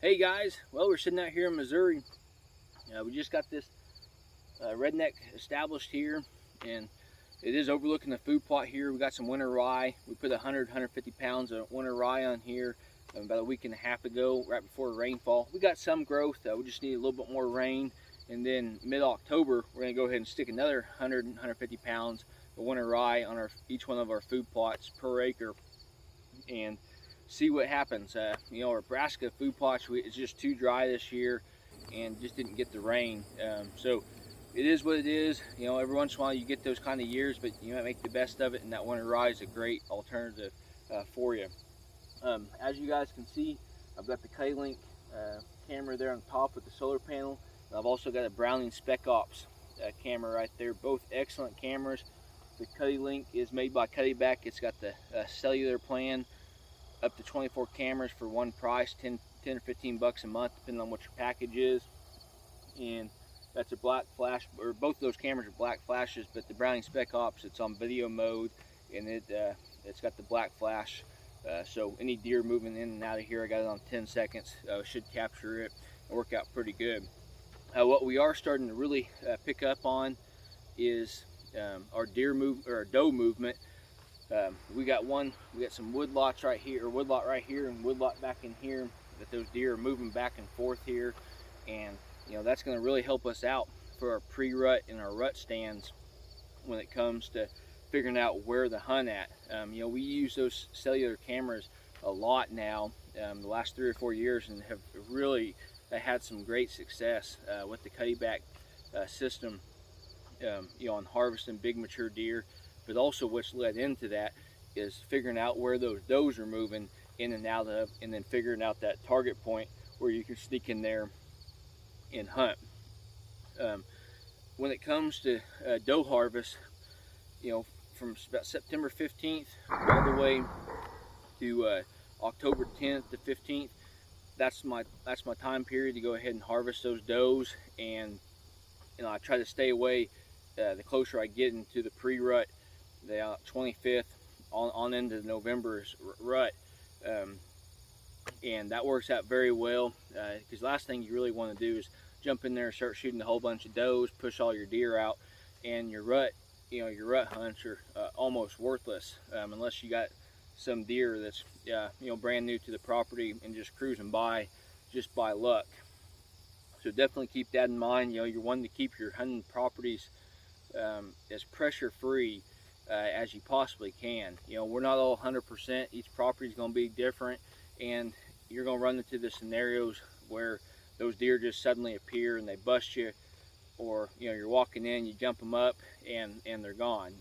Hey guys, well, we're sitting out here in Missouri. We just got this redneck established here, and it is overlooking the food plot here. We got some winter rye. We put 150 pounds of winter rye on here about a week and a half ago, right before rainfall. We got some growth. We just need a little bit more rain, and then mid-October we're going to go ahead and stick another 150 pounds of winter rye on each one of our food plots per acre, and see what happens. Our Nebraska food plots, it's just too dry this year and just didn't get the rain. So it is what it is. Every once in a while you get those kind of years, but you might make the best of it, and that winter rye is a great alternative for you. As you guys can see, I've got the Cuddelink camera there on top with the solar panel. And I've also got a Browning Spec Ops camera right there, both excellent cameras. The Cuddelink is made by Cuddeback. It's got the cellular plan, up to 24 cameras for one price, 10 or 15 bucks a month, depending on what your package is. And that's a black flash, or both of those cameras are black flashes, but the Browning Spec Ops, it's on video mode, and it's got the black flash. So any deer moving in and out of here, I got it on 10 seconds, should capture it and work out pretty good. What we are starting to really pick up on is our doe movement. We got some woodlots right here, or woodlot right here, and woodlot back in here, that those deer are moving back and forth here, and that's going to really help us out for our pre-rut and our rut stands when it comes to figuring out where to hunt at. We use those cellular cameras a lot now, the last 3 or 4 years, and have really had some great success with the Cuddeback system, on harvesting big mature deer. But also what's led into that is figuring out where those does are moving in and out of, and then figuring out that target point where you can sneak in there and hunt. When it comes to doe harvest, from about September 15th all the way to October 10th to 15th, that's my time period to go ahead and harvest those does. And I try to stay away the closer I get into the pre-rut, the 25th on into November's rut, and that works out very well, because last thing you really want to do is jump in there and start shooting a whole bunch of does, push all your deer out, and your rut hunts are almost worthless, unless you got some deer that's brand new to the property and just cruising by just by luck. So definitely keep that in mind. You're wanting to keep your hunting properties as pressure free as you possibly can. We're not all 100%. Each property is going to be different, and you're going to run into the scenarios where those deer just suddenly appear and they bust you, or you're walking in, you jump them up, and they're gone.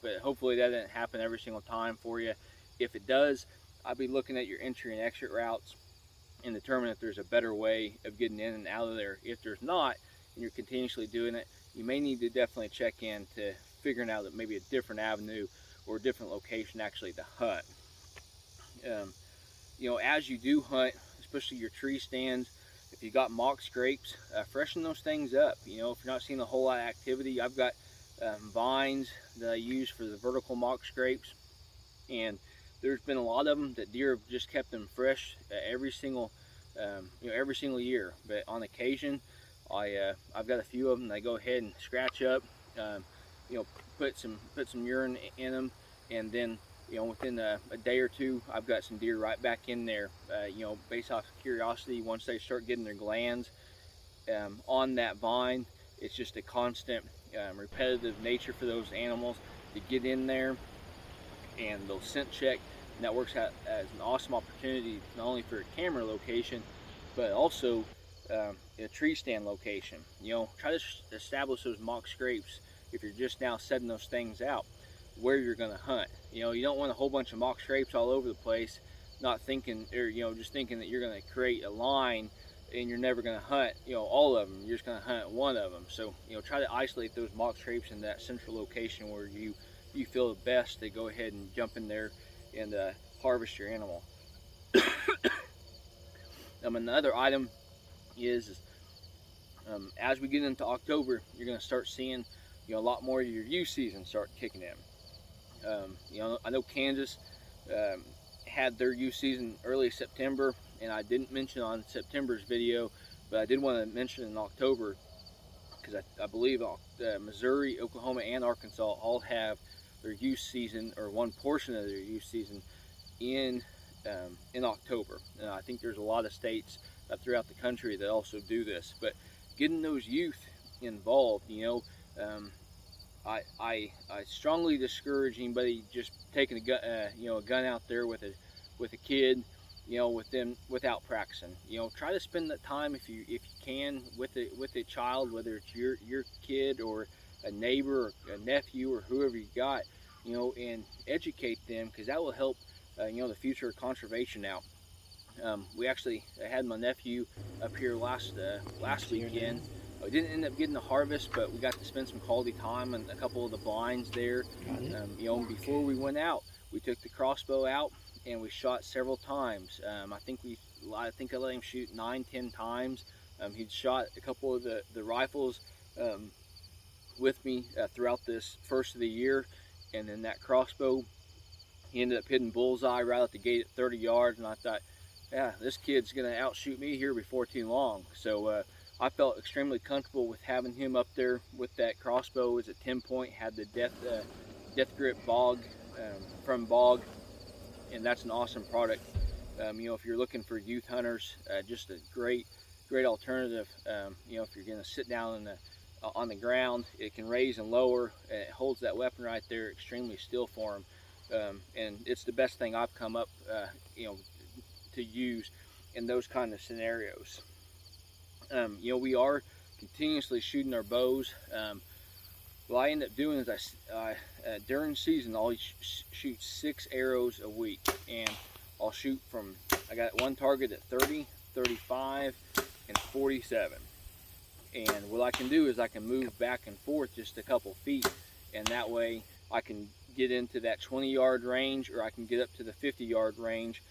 But hopefully that doesn't happen every single time for you. If it does, I'll be looking at your entry and exit routes and determine if there's a better way of getting in and out of there. If there's not, and you're continuously doing it, you may need to definitely check in to figuring out that maybe a different avenue or a different location actually to hunt. As you do hunt, especially your tree stands, if you got mock scrapes, freshen those things up. If you're not seeing a whole lot of activity, I've got vines that I use for the vertical mock scrapes, and there's been a lot of them that deer have just kept them fresh every single year. But on occasion, I've got a few of them that I go ahead and scratch up, put some urine in them, and then within a day or two, I've got some deer right back in there. Based off of curiosity, once they start getting their glands on that vine, it's just a constant repetitive nature for those animals to get in there, and they'll scent check, and that works out as an awesome opportunity not only for a camera location, but also a tree stand location. Try to establish those mock scrapes if you're just now setting those things out where you're going to hunt. You don't want a whole bunch of mock scrapes all over the place, not thinking, or just thinking that you're going to create a line and you're never going to hunt all of them. You're just going to hunt one of them. So try to isolate those mock scrapes in that central location where you feel the best to go ahead and jump in there and harvest your animal. Another item is as we get into October, you're going to start seeing a lot more of your youth season start kicking in. I know Kansas had their youth season early September, and I didn't mention on September's video, but I did want to mention in October, because I believe Missouri, Oklahoma, and Arkansas all have their youth season, or one portion of their youth season, in October. And I think there's a lot of states throughout the country that also do this. But getting those youth involved, I strongly discourage anybody just taking a gun, a gun out there with a kid, with them without practicing. Try to spend that time if you can with a child, whether it's your kid or a neighbor or a nephew or whoever you got, and educate them, because that will help the future of conservation out. We actually had my nephew up here last weekend. We didn't end up getting the harvest, but we got to spend some quality time and a couple of the blinds there. Before we went out, we took the crossbow out and we shot several times. I think I let him shoot 9-10 times. He'd shot a couple of the rifles with me throughout this first of the year, and then that crossbow, he ended up hitting bullseye right out the gate at 30 yards, and I thought, yeah, this kid's gonna outshoot me here before too long. So I felt extremely comfortable with having him up there with that crossbow. It's a 10-point, had the death grip bog from Bog, and that's an awesome product. If you're looking for youth hunters, just a great alternative. If you're gonna sit down on the ground, it can raise and lower, and it holds that weapon right there extremely still for them. And it's the best thing I've come up to use in those kind of scenarios. We are continuously shooting our bows. What I end up doing is during season I'll shoot 6 arrows a week, and I'll shoot I got one target at 30, 35, and 47. And what I can do is I can move back and forth just a couple feet, and that way I can get into that 20-yard range, or I can get up to the 50-yard range,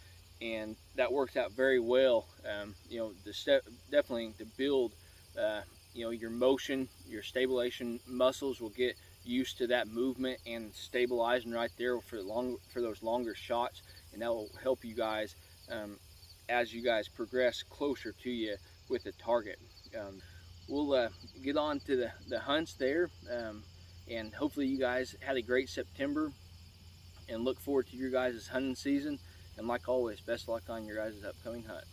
and that works out very well. Definitely to build your motion, your stabilization muscles will get used to that movement and stabilizing right there for those longer shots, and that will help you guys as you guys progress closer to you with the target. We'll get on to the hunts there, and hopefully you guys had a great September, and look forward to your guys' hunting season. And like always, best luck on your guys' upcoming hunt.